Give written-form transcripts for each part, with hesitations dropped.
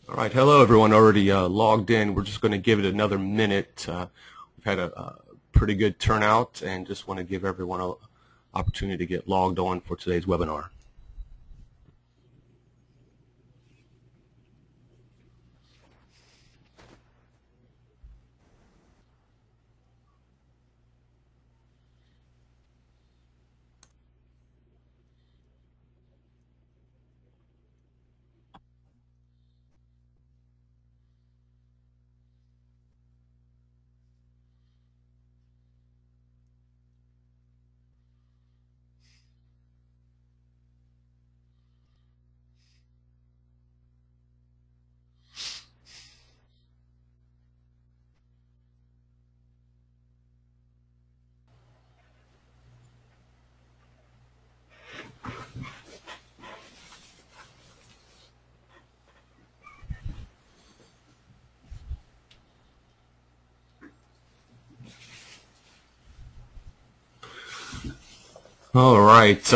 All right, hello everyone already logged in. We're just going to give it another minute. We've had a pretty good turnout and just want to give everyone an opportunity to get logged on for today's webinar. All right,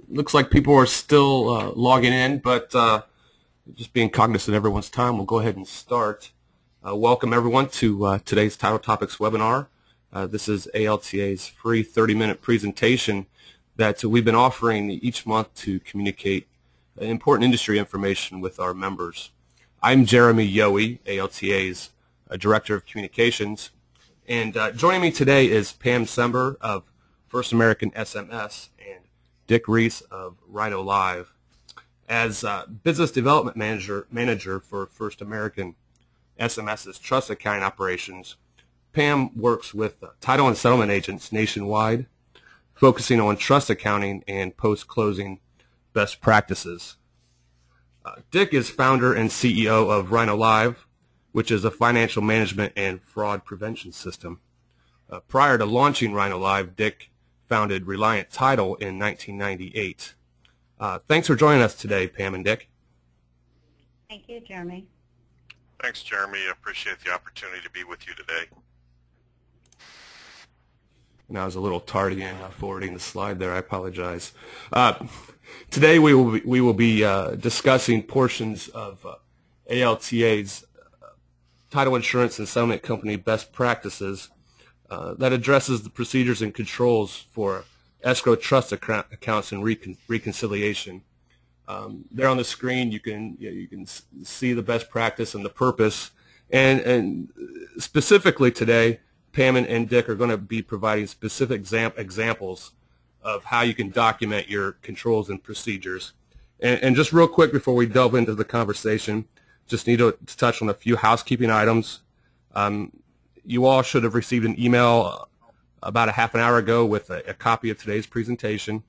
looks like people are still logging in, but just being cognizant of everyone's time, we'll go ahead and start. Welcome everyone to today's Title Topics webinar. This is ALTA's free 30-minute presentation that we've been offering each month to communicate important industry information with our members. I'm Jeremy Jodi, ALTA's Director of Communications, and joining me today is Pam Sember of First American SMS and Dick Reese of Rhino Live. As Business Development Manager for First American SMS's trust accounting operations, Pam works with title and settlement agents nationwide, focusing on trust accounting and post-closing best practices. Dick is founder and CEO of Rhino Live, which is a financial management and fraud prevention system. Prior to launching Rhino Live, Dick founded Reliant Title in 1998. Thanks for joining us today, Pam and Dick. Thank you, Jeremy. Thanks, Jeremy. I appreciate the opportunity to be with you today. And I was a little tardy in forwarding the slide there. I apologize. Today we will be discussing portions of ALTA's title insurance and settlement company best practices that addresses the procedures and controls for escrow trust accounts and reconciliation. There on the screen you can see the best practice and the purpose, and specifically today Pam and Dick are going to be providing specific examples of how you can document your controls and procedures. And just real quick before we delve into the conversation, just need to touch on a few housekeeping items. You all should have received an email about a half an hour ago with a copy of today's presentation.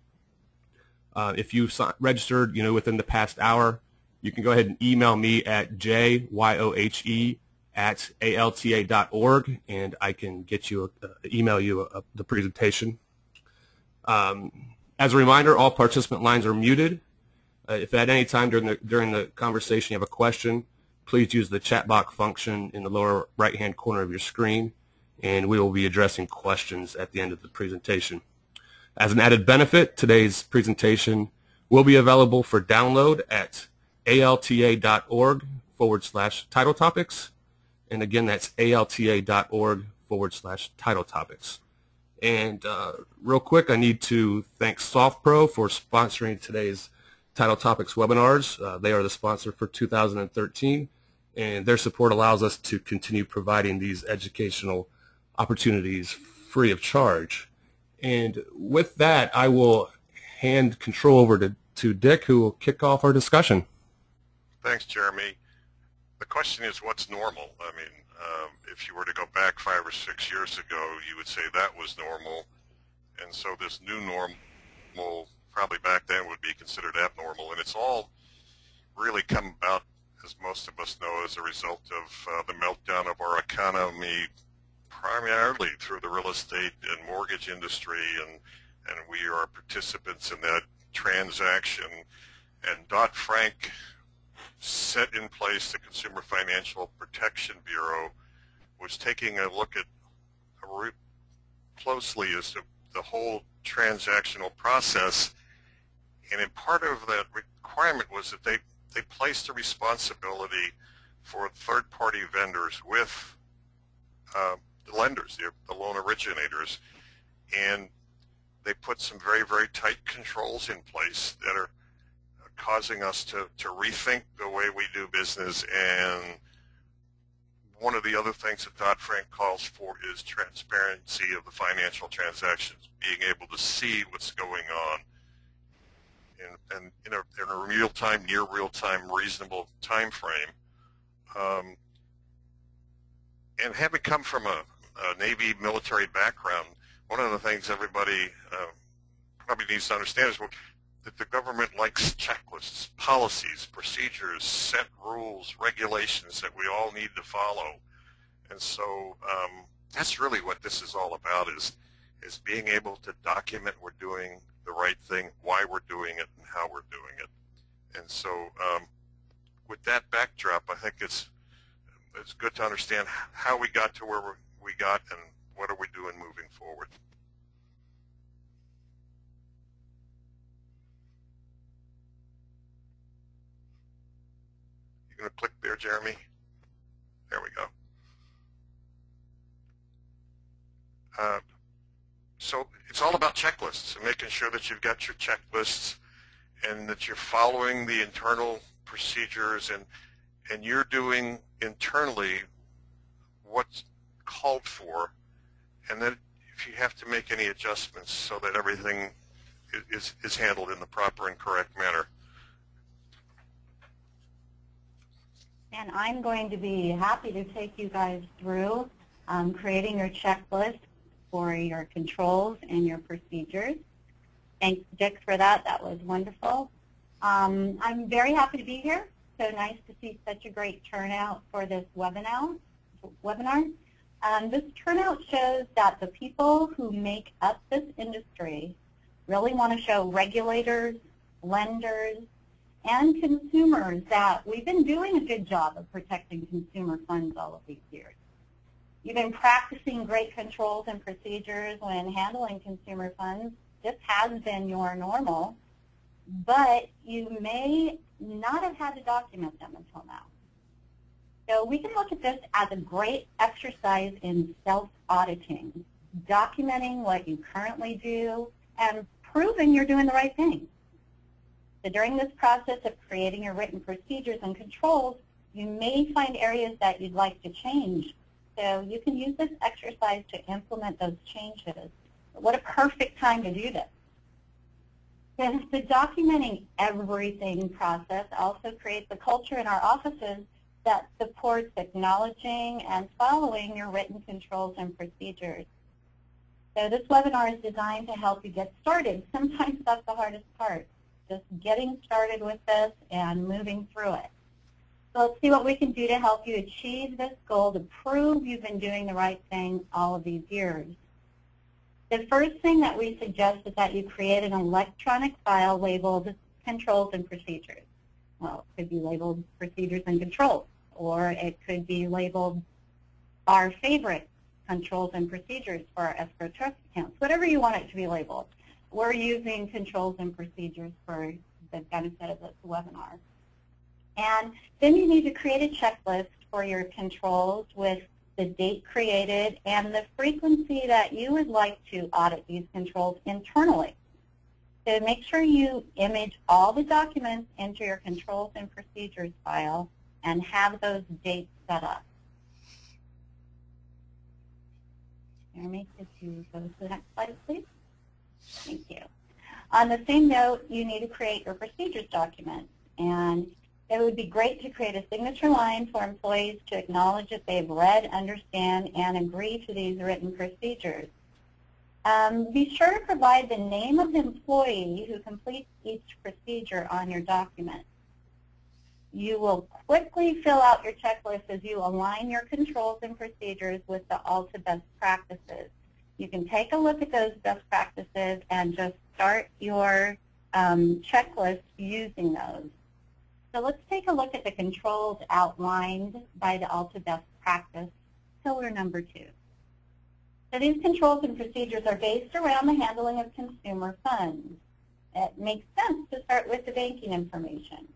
If you registered, within the past hour, you can go ahead and email me at jyohe@alta.org, and I can get you email you the presentation. As a reminder, all participant lines are muted. If at any time during the conversation you have a question, please use the chat box function in the lower right-hand corner of your screen, and we will be addressing questions at the end of the presentation. As an added benefit, today's presentation will be available for download at alta.org/title topics. And again, that's alta.org/title topics. And real quick, I need to thank SoftPro for sponsoring today's Title Topics webinars. They are the sponsor for 2013, and their support allows us to continue providing these educational opportunities free of charge. And with that, I will hand control over to Dick, who will kick off our discussion. Thanks, Jeremy. The question is, what's normal? I mean, if you were to go back 5 or 6 years ago, you would say that was normal. And so this new normal, probably back then, would be considered abnormal. And it's all really come about, as most of us know, as a result of the meltdown of our economy, primarily through the real estate and mortgage industry, and we are participants in that transaction. And Dodd-Frank set in place the Consumer Financial Protection Bureau, was taking a look at closely as to the whole transactional process, and in part of that requirement was that they they placed a responsibility for third-party vendors with the lenders, the loan originators, and they put some very, very tight controls in place that are causing us to rethink the way we do business. And one of the other things that Dodd-Frank calls for is transparency of the financial transactions, being able to see what's going on in a real-time, near real-time, reasonable time frame. And having come from a Navy military background, one of the things everybody probably needs to understand is that the government likes checklists, policies, procedures, set rules, regulations that we all need to follow. And so that's really what this is all about, is being able to document we're doing the right thing, why we're doing it, and how we're doing it. And so with that backdrop, I think it's good to understand how we got to where we got and what are we doing moving forward. You going to click there, Jeremy? There we go. So it's all about checklists and making sure that you've got your checklists and that you're following the internal procedures and you're doing internally what's called for, and then if you have to make any adjustments so that everything is handled in the proper and correct manner. And I'm going to be happy to take you guys through creating your checklist for your controls and your procedures. Thanks, Dick, for that. That was wonderful. I'm very happy to be here. So nice to see such a great turnout for this webinar. This turnout shows that the people who make up this industry really want to show regulators, lenders, and consumers that we've been doing a good job of protecting consumer funds all of these years. You've been practicing great controls and procedures when handling consumer funds. This has been your normal, but you may not have had to document them until now. So we can look at this as a great exercise in self-auditing, documenting what you currently do and proving you're doing the right thing. So during this process of creating your written procedures and controls, you may find areas that you'd like to change. So you can use this exercise to implement those changes. What a perfect time to do this. And the documenting everything process also creates a culture in our offices that supports acknowledging and following your written controls and procedures. So this webinar is designed to help you get started. Sometimes that's the hardest part, just getting started with this and moving through it. So let's see what we can do to help you achieve this goal to prove you've been doing the right thing all of these years. The first thing that we suggest is that you create an electronic file labeled controls and procedures. Well, it could be labeled procedures and controls, or it could be labeled our favorite controls and procedures for our escrow trust accounts, whatever you want it to be labeled. We're using controls and procedures for the benefit of this webinar. And then you need to create a checklist for your controls with the date created and the frequency that you would like to audit these controls internally. So make sure you image all the documents into your controls and procedures file and have those dates set up. Jeremy, could you go to the next slide, please? Thank you. On the same note, you need to create your procedures document. And it would be great to create a signature line for employees to acknowledge that they've read, understand, and agree to these written procedures. Be sure to provide the name of the employee who completes each procedure on your document. You will quickly fill out your checklist as you align your controls and procedures with the ALTA best practices. You can take a look at those best practices and just start your checklist using those. So let's take a look at the controls outlined by the ALTA best practice, pillar number 2. So these controls and procedures are based around the handling of consumer funds. It makes sense to start with the banking information.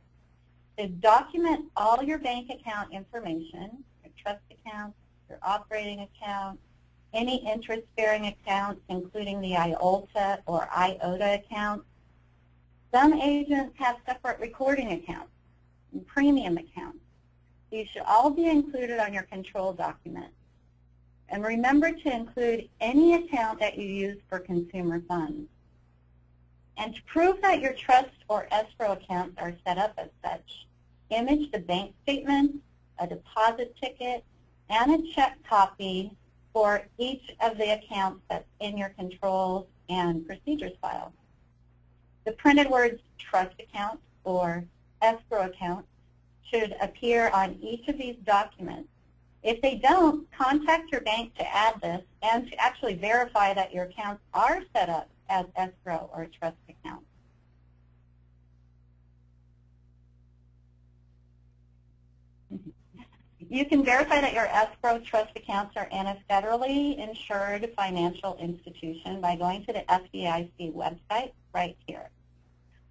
So document all your bank account information, your trust accounts, your operating account, any interest-bearing accounts, including the IOLTA or IOTA accounts. Some agents have separate recording accounts and premium accounts. These should all be included on your control document. And remember to include any account that you use for consumer funds. And to prove that your trust or escrow accounts are set up as such, image the bank statement, a deposit ticket, and a check copy for each of the accounts that's in your controls and procedures file. The printed words trust account or escrow account should appear on each of these documents. If they don't, contact your bank to add this and to actually verify that your accounts are set up as escrow or trust accounts. You can verify that your escrow trust accounts are in a federally insured financial institution by going to the FDIC website right here.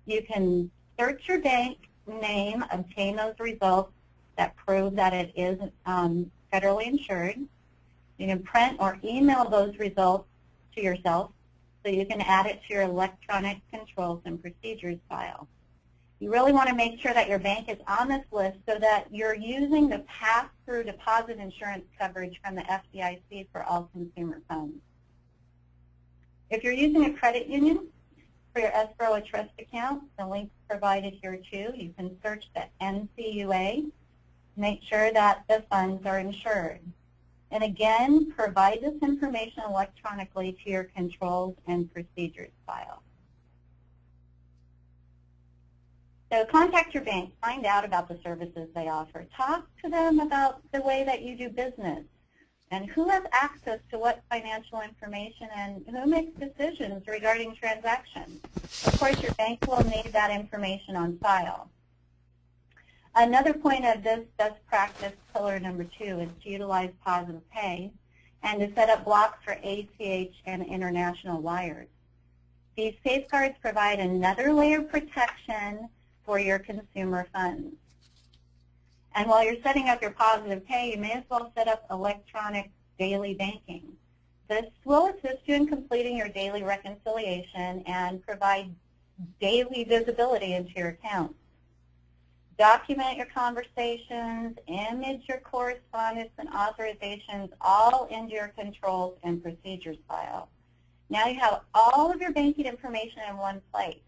You can search your bank name, obtain those results that prove that it is federally insured. You can print or email those results to yourself so you can add it to your electronic controls and procedures file. You really want to make sure that your bank is on this list so that you're using the pass-through deposit insurance coverage from the FDIC for all consumer funds. If you're using a credit union for your escrow or trust account, the link's provided here too. You can search the NCUA, make sure that the funds are insured. And again, provide this information electronically to your controls and procedures file. So contact your bank, find out about the services they offer. Talk to them about the way that you do business and who has access to what financial information and who makes decisions regarding transactions. Of course, your bank will need that information on file. Another point of this best practice, pillar number 2, is to utilize positive pay and to set up blocks for ACH and international wires. These safeguards provide another layer of protection for your consumer funds. And while you're setting up your positive pay, you may as well set up electronic daily banking. This will assist you in completing your daily reconciliation and provide daily visibility into your accounts. Document your conversations, image your correspondence and authorizations all into your controls and procedures file. Now you have all of your banking information in one place.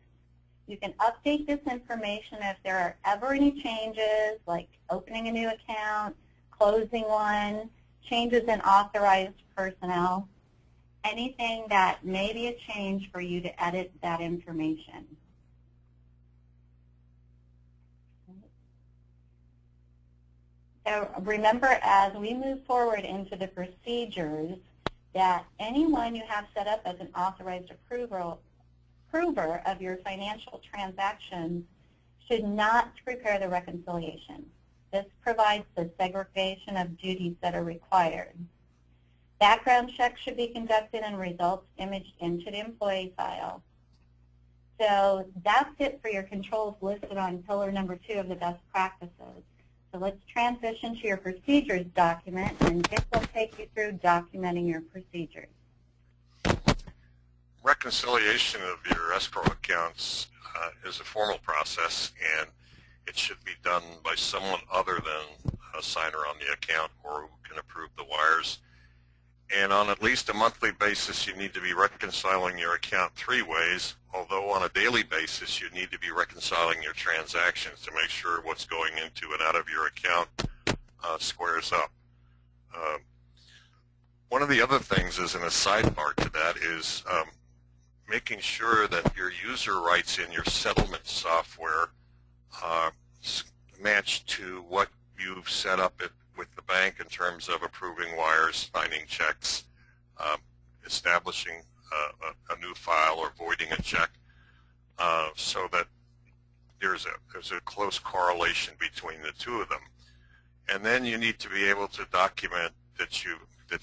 You can update this information if there are ever any changes, like opening a new account, closing one, changes in authorized personnel, anything that may be a change for you to edit that information. So remember, as we move forward into the procedures, that anyone you have set up as an authorized approver of your financial transactions should not prepare the reconciliation. This provides the segregation of duties that are required. Background checks should be conducted and results imaged into the employee file. So that's it for your controls listed on pillar number 2 of the best practices. So let's transition to your procedures document, and Dick will take you through documenting your procedures. Reconciliation of your escrow accounts is a formal process, and it should be done by someone other than a signer on the account or who can approve the wires. And on at least a monthly basis, you need to be reconciling your account 3 ways, although on a daily basis, you need to be reconciling your transactions to make sure what's going into and out of your account squares up. One of the other things, as in a sidebar to that, is making sure that your user rights in your settlement software match to what you've set up with the bank in terms of approving wires, signing checks, establishing a new file or voiding a check, so that there's a close correlation between the two of them. And then you need to be able to document that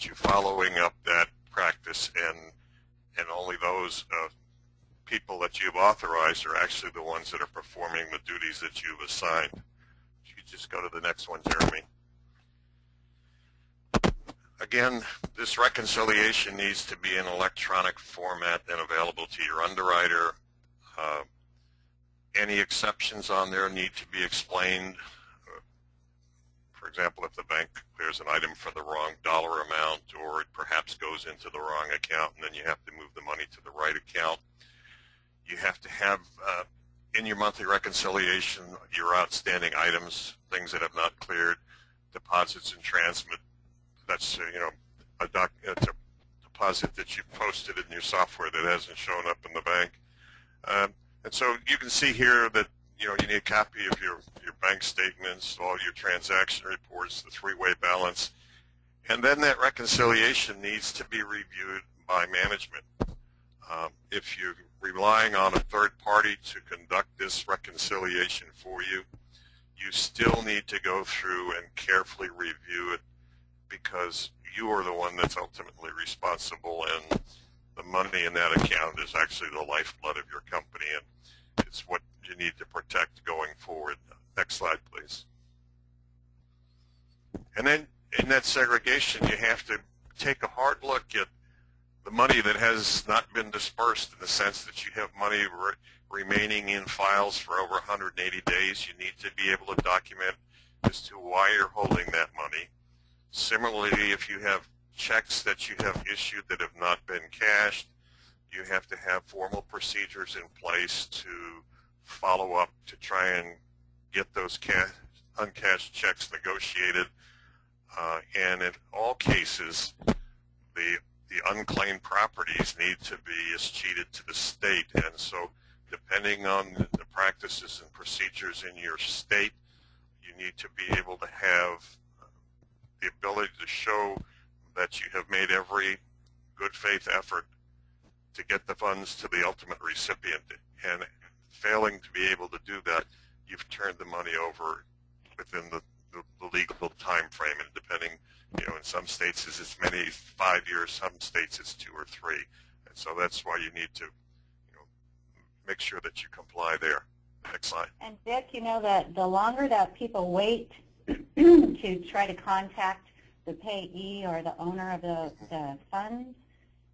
you're following up that practice, and only those people that you've authorized are actually the ones that are performing the duties that you've assigned. just go to the next one, Jeremy. Again, this reconciliation needs to be in electronic format and available to your underwriter. Any exceptions on there need to be explained. For example, if the bank clears an item for the wrong dollar amount, or it perhaps goes into the wrong account, and then you have to move the money to the right account. You have to have in your monthly reconciliation your outstanding items, things that have not cleared, deposits in transmit. That's a deposit that you've posted in your software that hasn't shown up in the bank. And so you can see here that you need a copy of your bank statements, all your transaction reports, the three-way balance, and then that reconciliation needs to be reviewed by management. If you're relying on a third party to conduct this reconciliation for you, you still need to go through and carefully review it, because you are the one that's ultimately responsible, and the money in that account is actually the lifeblood of your company, and it's what you need to protect going forward. Next slide, please. And then in that segregation, you have to take a hard look at the money that has not been dispersed, in the sense that you have money remaining in files for over 180 days. You need to be able to document as to why you're holding that money. Similarly, if you have checks that you have issued that have not been cashed, you have to have formal procedures in place to follow up to try and get those uncashed checks negotiated. And in all cases, the unclaimed properties need to be escheated to the state. And so depending on the practices and procedures in your state, you need to be able to have the ability to show that you have made every good faith effort to get the funds to the ultimate recipient. And failing to be able to do that, you've turned the money over within the legal time frame. And depending, in some states it's as many 5 years, some states it's 2 or 3. And so that's why you need to make sure that you comply there. Next slide. And Dick, that the longer that people wait to try to contact the payee or the owner of the funds,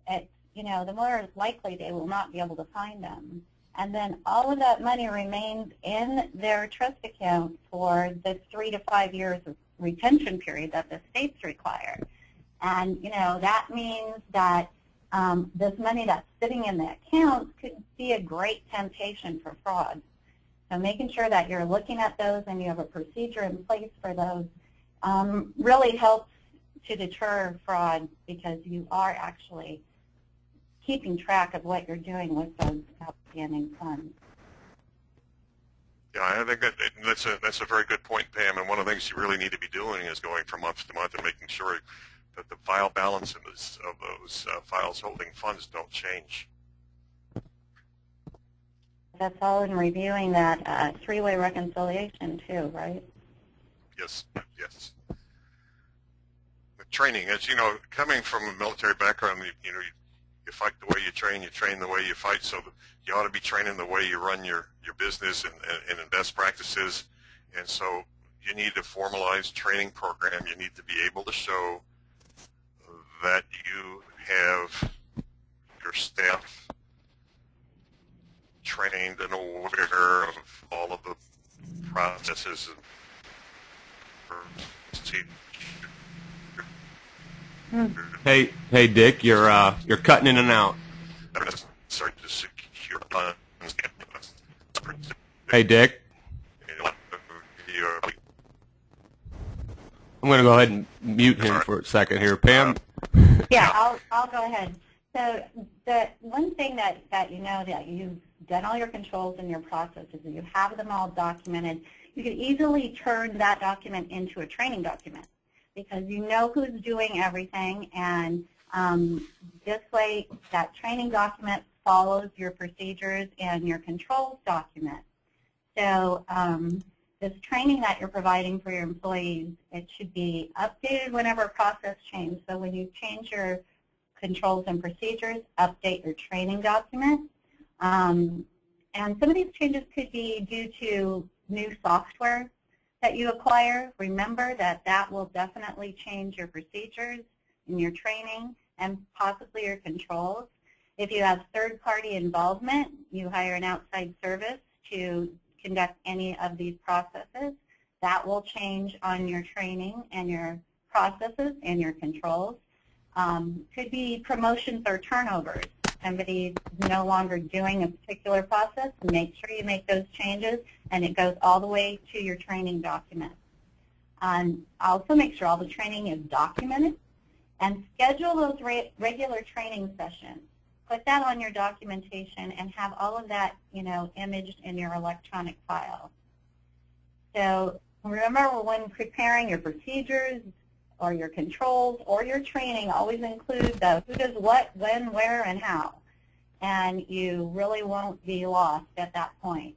the more likely they will not be able to find them. And then all of that money remains in their trust account for the 3 to 5 years of retention period that the states require. And, that means that this money that's sitting in the account could be a great temptation for fraud. So making sure that you're looking at those and you have a procedure in place for those really helps to deter fraud, because you are actually keeping track of what you're doing with those outstanding funds. Yeah, I think that's a very good point, Pam. And one of the things you really need to be doing is going from month to month and making sure that the file balance of those files holding funds don't change. That's all in reviewing that three-way reconciliation too, right? Yes, yes. The training, as you know, coming from a military background, you fight the way you train the way you fight. So you ought to be training the way you run your business and in best practices. And so you need a formalized training program. You need to be able to show that you have your staff trained and aware of all of the processes and Hey, Dick, you're cutting in and out. Sorry, to secure funds. Hey, Dick. I'm going to go ahead and mute him for a second here. Pam? Yeah, I'll go ahead. So the one thing that that you've done all your controls and your processes, and you have them all documented, you can easily turn that document into a training document, because you know who's doing everything, and this way that training document follows your procedures and your controls document. So this training that you're providing for your employees, it should be updated whenever a process changes. So when you change your controls and procedures, update your training document. And some of these changes could be due to new software that you acquire, remember that that will definitely change your procedures and your training and possibly your controls. If you have third-party involvement, you hire an outside service to conduct any of these processes, that will change on your training and your processes and your controls. Could be promotions or turnovers. Somebody's no longer doing a particular process, make sure you make those changes, and it goes all the way to your training document. Also make sure all the training is documented, and schedule those regular training sessions. Put that on your documentation and have all of that, imaged in your electronic file. So remember, when preparing your procedures or your controls or your training, always include the who does what, when, where, and how. And you really won't be lost at that point.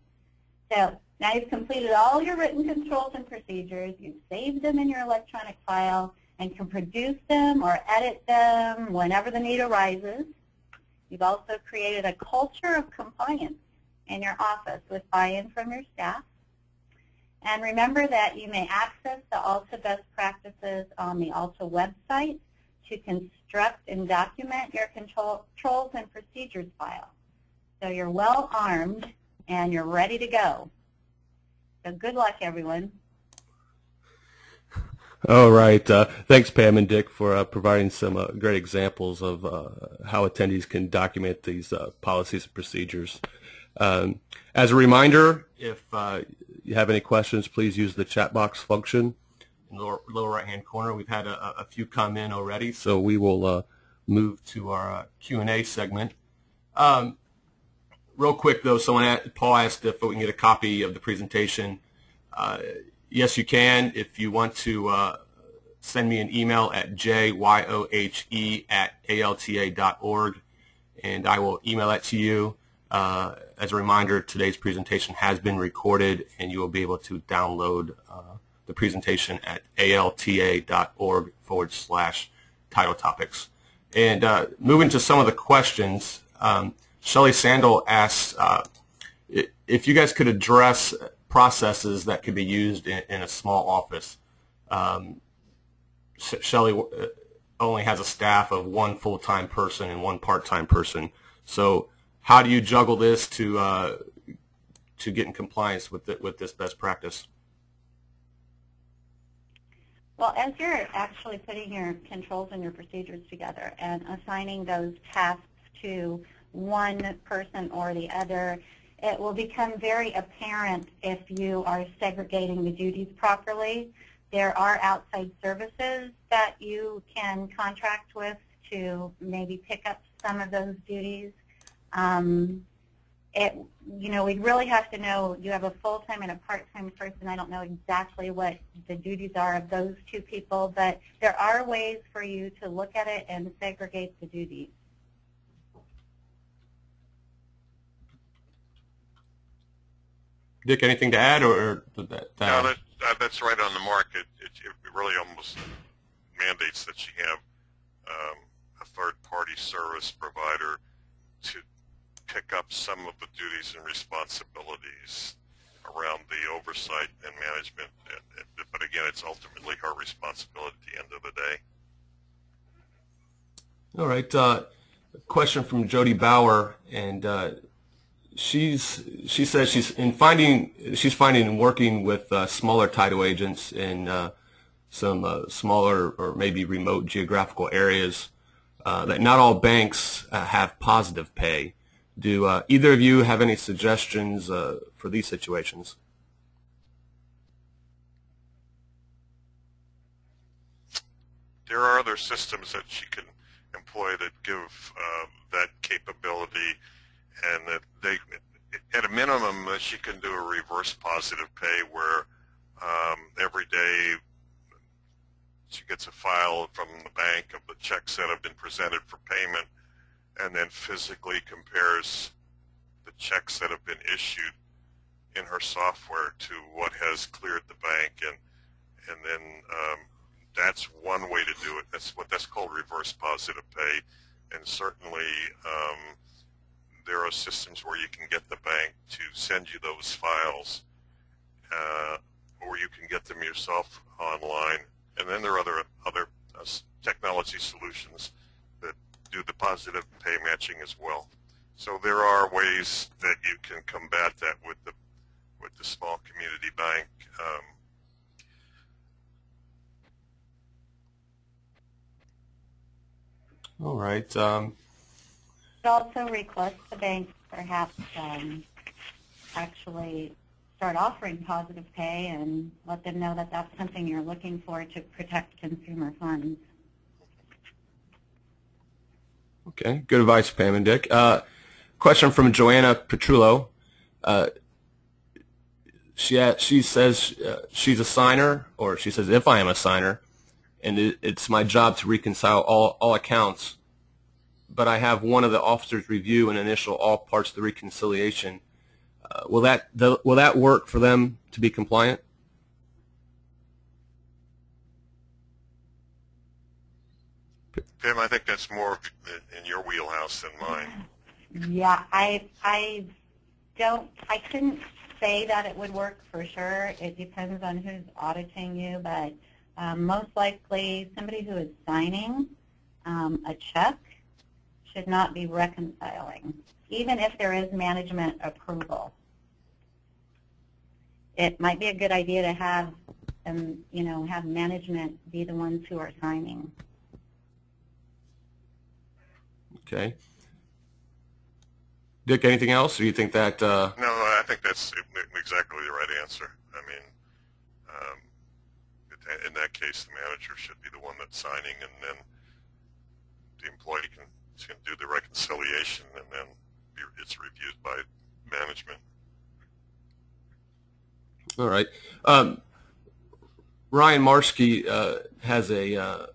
So now you've completed all your written controls and procedures, you've saved them in your electronic file, and can produce them or edit them whenever the need arises. You've also created a culture of compliance in your office with buy-in from your staff. And remember that you may access the ALTA best practices on the ALTA website to construct and document your controls and procedures file. So you're well armed and you're ready to go. So good luck, everyone. All right. Thanks, Pam and Dick, for providing some great examples of how attendees can document these policies and procedures. As a reminder, if you have any questions, please use the chat box function in the lower right-hand corner. We've had a few come in already, so we will move to our Q&A segment. Real quick, though, Paul asked if we can get a copy of the presentation. Yes, you can. If you want to send me an email at jyohe@alta.org, and I will email that to you. As a reminder, today's presentation has been recorded, and you will be able to download the presentation at alta.org/title topics. And moving to some of the questions, Shelley Sandel asks if you guys could address processes that could be used in a small office. Shelley only has a staff of one full-time person and one part-time person. So how do you juggle this to get in compliance with this best practice? Well, as you're actually putting your controls and your procedures together and assigning those tasks to one person or the other, it will become very apparent if you are segregating the duties properly. There are outside services that you can contract with to maybe pick up some of those duties. We'd really have to know you have a full-time and a part-time person. I don't know exactly what the duties are of those two people, but there are ways for you to look at it and segregate the duties. Dick, anything to add, or that? No, that's right on the mark. It really almost mandates that you have a third-party service provider to pick up some of the duties and responsibilities around the oversight and management. But again, it's ultimately her responsibility at the end of the day. All right. Question from Jodi Bauer, and she says she's finding working with smaller title agents in some smaller or maybe remote geographical areas that not all banks have positive pay. Do either of you have any suggestions for these situations? There are other systems that she can employ that give that capability, and that they, at a minimum, she can do a reverse positive pay where every day she gets a file from the bank of the checks that have been presented for payment, and then physically compares the checks that have been issued in her software to what has cleared the bank, and then that's one way to do it. That's called reverse positive pay, and certainly there are systems where you can get the bank to send you those files, or you can get them yourself online. And then there are other technology solutions that do the positive pay matching as well. So there are ways that you can combat that with the small community bank. All right. Also request the banks perhaps actually start offering positive pay and let them know that that's something you're looking for to protect consumer funds. Okay, good advice, Pam and Dick. Question from Joanna Petrullo. She says she's a signer, or she says if I am a signer, and it's my job to reconcile all accounts, but I have one of the officers review and initial all parts of the reconciliation. Will that work for them to be compliant? Pam, I think that's more in your wheelhouse than mine. Yeah, I couldn't say that it would work for sure. It depends on who's auditing you, but most likely somebody who is signing a check should not be reconciling, even if there is management approval. It might be a good idea to have have management be the ones who are signing. Okay. Dick, anything else, or do you think that? No, I think that's exactly the right answer. I mean, in that case, the manager should be the one that's signing, and then the employee can do the reconciliation, and then it's reviewed by management. All right. Ryan Marsky has a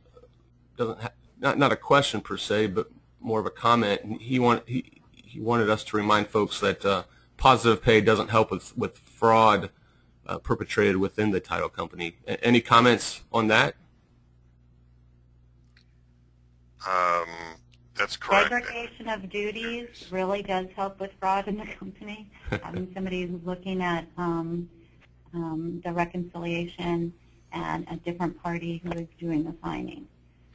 not a question per se, but more of a comment. And he wanted us to remind folks that positive pay doesn't help with fraud perpetrated within the title company. Any comments on that? That's correct. Segregation of duties really does help with fraud in the company. Having somebody who's looking at the reconciliation and a different party who is doing the signing.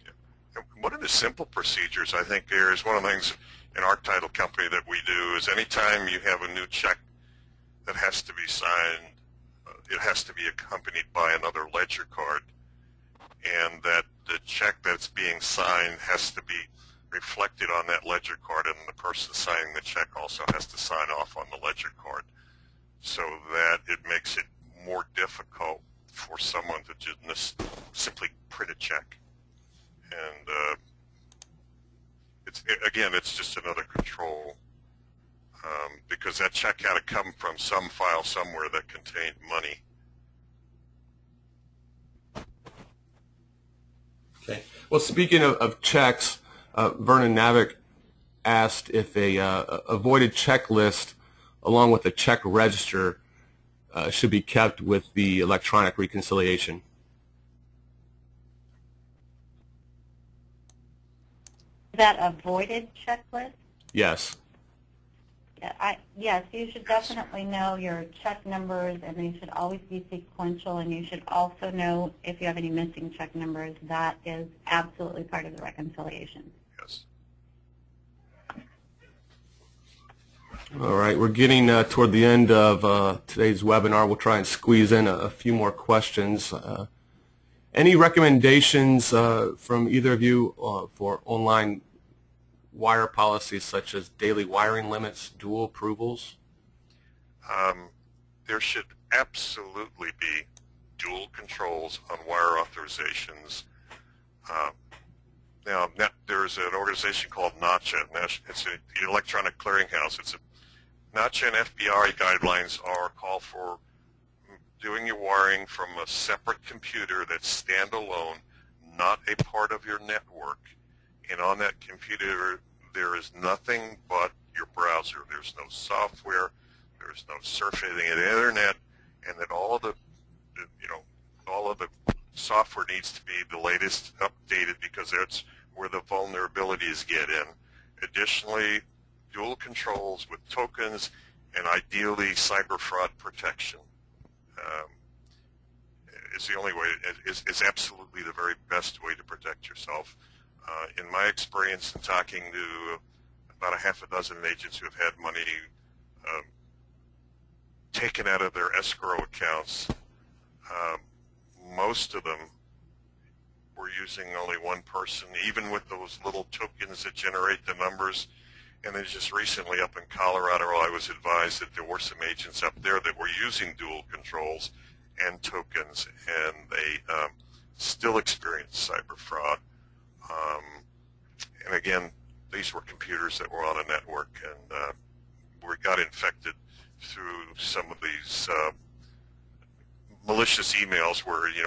Yeah. One of the simple procedures, I think, there is one of the things in our title company that we do is anytime you have a new check that has to be signed, it has to be accompanied by another ledger card, and that the check that's being signed has to be reflected on that ledger card, and the person signing the check also has to sign off on the ledger card, so that it makes it more difficult for someone to just simply print a check. And it's just another control, because that check had to come from some file somewhere that contained money. Okay. Well, speaking of checks, Vernon Navick asked if a voided checklist along with a check register should be kept with the electronic reconciliation. Is that a voided checklist? Yes. Yes, you should definitely know your check numbers, and they should always be sequential, and you should also know if you have any missing check numbers. That is absolutely part of the reconciliation. Yes. All right, we're getting toward the end of today's webinar. We'll try and squeeze in a few more questions. Any recommendations from either of you for online wire policies such as daily wiring limits, dual approvals? There should absolutely be dual controls on wire authorizations. Now, there's an organization called NACHA. It's an electronic clearinghouse. NACHA and NFB Re Guidelines are a call for doing your wiring from a separate computer that's standalone, not a part of your network. And on that computer, there is nothing but your browser. There's no software. There's no surfing the internet, and that all of the software needs to be the latest, updated, because that's where the vulnerabilities get in. Additionally, dual controls with tokens, and ideally cyber fraud protection. is the only way, is absolutely the very best way to protect yourself. In my experience in talking to about a half a dozen agents who have had money taken out of their escrow accounts, most of them were using only one person, even with those little tokens that generate the numbers. And then just recently up in Colorado, I was advised that there were some agents up there that were using dual controls and tokens, and they still experienced cyber fraud. And again, these were computers that were on a network, and we got infected through some of these malicious emails where you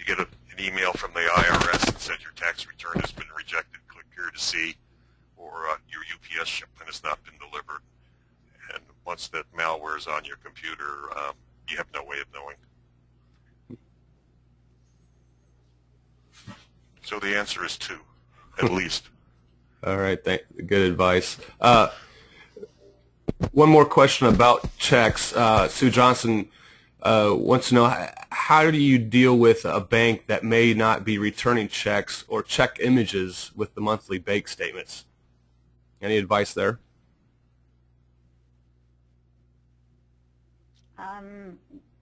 get an email from the IRS that says your tax return has been rejected. Click here to see, or your UPS shipment has not been delivered. And once that malware is on your computer, you have no way of knowing. So the answer is 2, at least. All right, good advice. One more question about checks. Sue Johnson wants to know, how do you deal with a bank that may not be returning checks or check images with the monthly bank statements? Any advice there?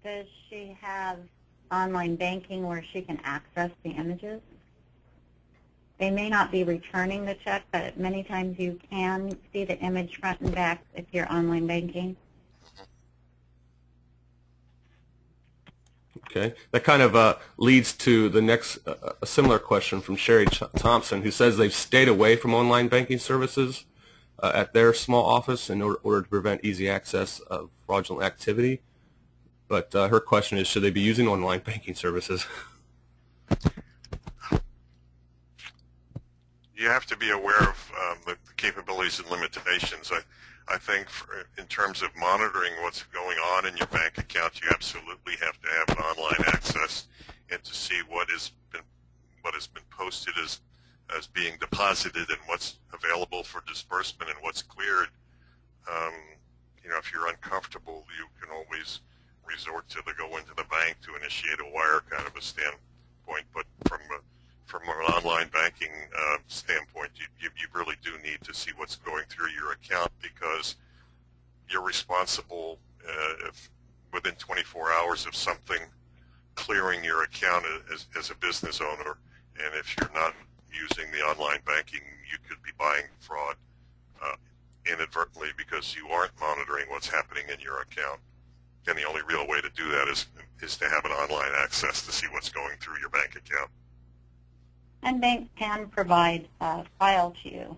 Does she have online banking where she can access the images? They may not be returning the check, but many times you can see the image front and back if you're online banking. Okay, that kind of leads to the next, a similar question from Sherry Thompson, who says they've stayed away from online banking services at their small office in order to prevent easy access of fraudulent activity. But her question is, should they be using online banking services? You have to be aware of the capabilities and limitations. I think in terms of monitoring what's going on in your bank account, you absolutely have to have an online access and to see what has been posted as being deposited and what's available for disbursement and what's cleared. If you're uncomfortable, you can always resort to go into the bank to initiate a wire kind of a standpoint. But from an online banking standpoint, you really do need to see what's going through your account, because you're responsible if within 24 hours of something clearing your account as a business owner. And if you're not using the online banking, you could be buying fraud inadvertently because you aren't monitoring what's happening in your account. And the only real way to do that is to have an online access to see what's going through your bank account. And banks can provide a file to you.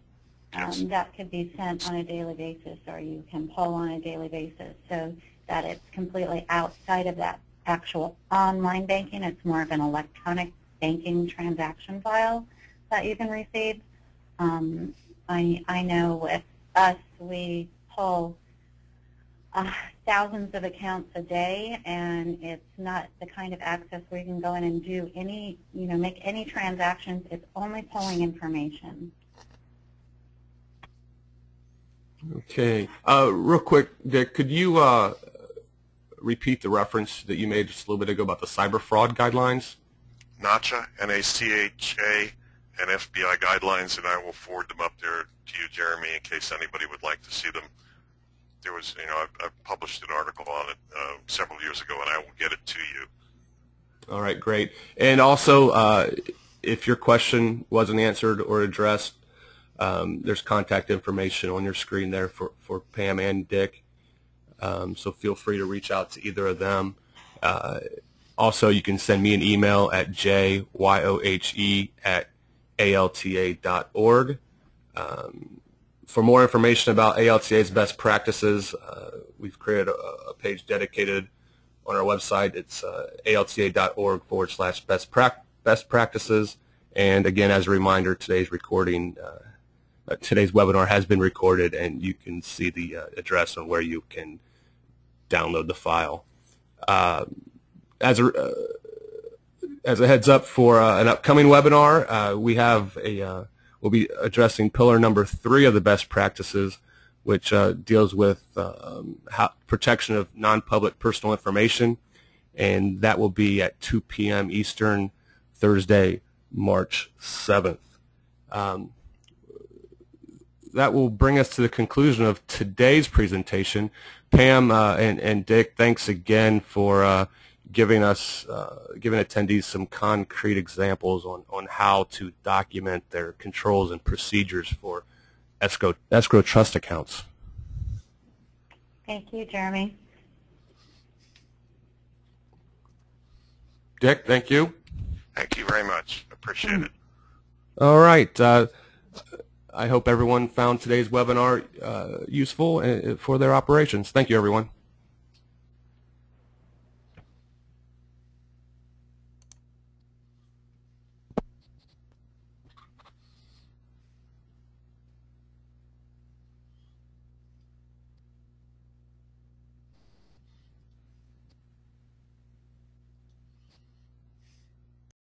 Yes. That could be sent on a daily basis, or you can pull on a daily basis, so that it's completely outside of that actual online banking. It's more of an electronic banking transaction file that you can receive. I know with us, we pull thousands of accounts a day, and it's not the kind of access where you can go in and do any, make any transactions. It's only pulling information. Okay. Real quick, Dick, could you repeat the reference that you made just a little bit ago about the cyber fraud guidelines? NACHA, N-A-C-H-A, and FBI guidelines, and I will forward them up there to you, Jeremy, in case anybody would like to see them. There was, I've published an article on it several years ago, and I will get it to you. All right, great. And also, if your question wasn't answered or addressed, there's contact information on your screen there for Pam and Dick, so feel free to reach out to either of them. Also, you can send me an email at jyohe@alta.org. For more information about ALTA's best practices, we've created a page dedicated on our website. It's alta.org/best practices. And again, as a reminder, today's webinar has been recorded, and you can see the address on where you can download the file. As a heads up for an upcoming webinar, we'll be addressing pillar number 3 of the best practices, which deals with protection of non-public personal information. and that will be at 2 p.m. Eastern, Thursday, March 7th. That will bring us to the conclusion of today's presentation. Pam and Dick, thanks again for giving attendees some concrete examples on how to document their controls and procedures for escrow trust accounts. Thank you, Jeremy. Dick, thank you. Thank you very much. Appreciate it. All right. I hope everyone found today's webinar useful for their operations. Thank you, everyone.